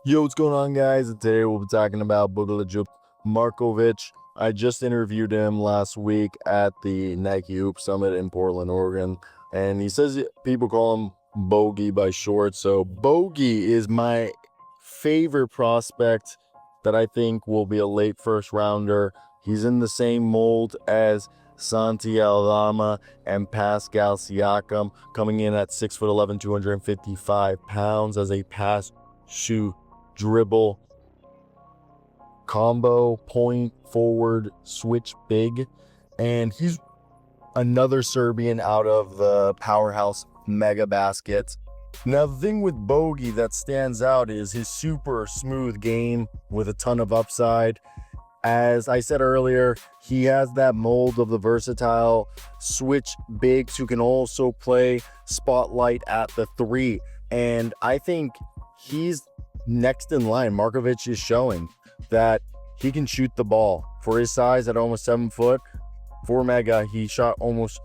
Yo, what's going on, guys? And today we'll be talking about Bogoljub Markovic. I just interviewed him last week at the Nike Hoop Summit in Portland, Oregon, and he says people call him Bogey by short. So Bogey is my favorite prospect that I think will be a late first rounder. He's in the same mold as Santi Aldama and Pascal Siakam, coming in at 6'11", 255 pounds as a pass, shoot, dribble, combo, point, forward, switch big. And he's another Serbian out of the powerhouse Mega Baskets. Now, the thing with Bogey that stands out is his super smooth game with a ton of upside. As I said earlier, he has that mold of the versatile switch bigs who can also play spotlight at the three. And I think he's next in line. Markovic is showing that he can shoot the ball. For his size at almost 7 foot, for Mega, he shot almost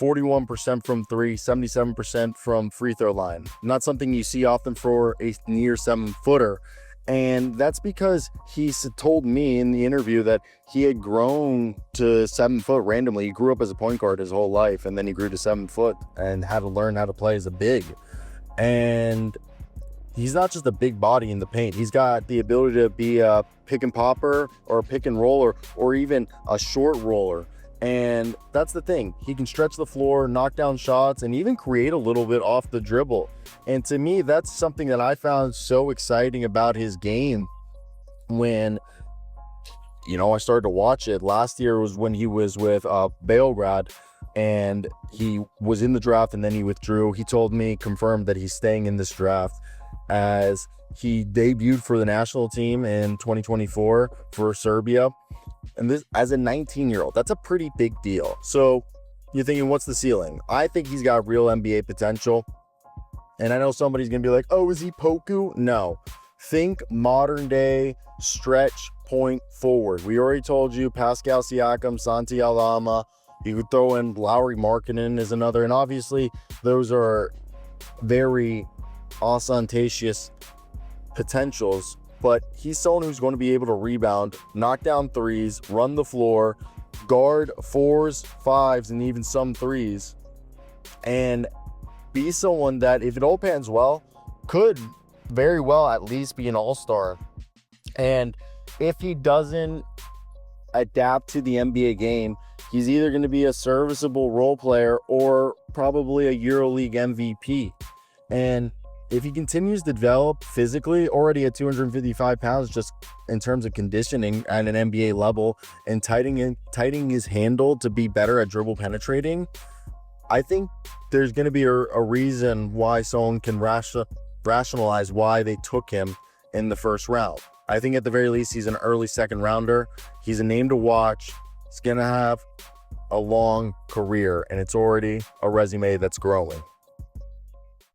41% from three, 77% from free throw line. Not something you see often for a near 7-footer. And that's because he told me in the interview that he had grown to 7 foot randomly. He grew up as a point guard his whole life, and then he grew to 7 foot and had to learn how to play as a big. And he's not just a big body in the paint. He's got the ability to be a pick and popper or a pick and roller or even a short roller. And that's the thing. He can stretch the floor, knock down shots, and even create a little bit off the dribble. And to me, that's something that I found so exciting about his game when, I started to watch it. Last year was when he was with Beograd, and he was in the draft and then he withdrew. He told me, confirmed that he's staying in this draft, as he debuted for the national team in 2024 for Serbia. And this as a 19-year-old, that's a pretty big deal. So you're thinking, what's the ceiling? I think he's got real NBA potential. And I know somebody's going to be like, oh, is he Poku? No. Think modern day stretch point forward. We already told you Pascal Siakam, Santi Aldama. You could throw in Lauri Markkanen as another. And obviously, those are very ostentatious potentials, but he's someone who's going to be able to rebound, knock down threes, run the floor, guard fours, fives, and even some threes, and be someone that, if it all pans well, could very well at least be an all-star. And if he doesn't adapt to the NBA game, he's either going to be a serviceable role player or probably a EuroLeague MVP. And if he continues to develop physically, already at 255 pounds, just in terms of conditioning at an NBA level, and tightening his handle to be better at dribble penetrating, I think there's going to be a reason why someone can rationalize why they took him in the first round. I think at the very least, he's an early second rounder. He's a name to watch. He's going to have a long career, and it's already a resume that's growing.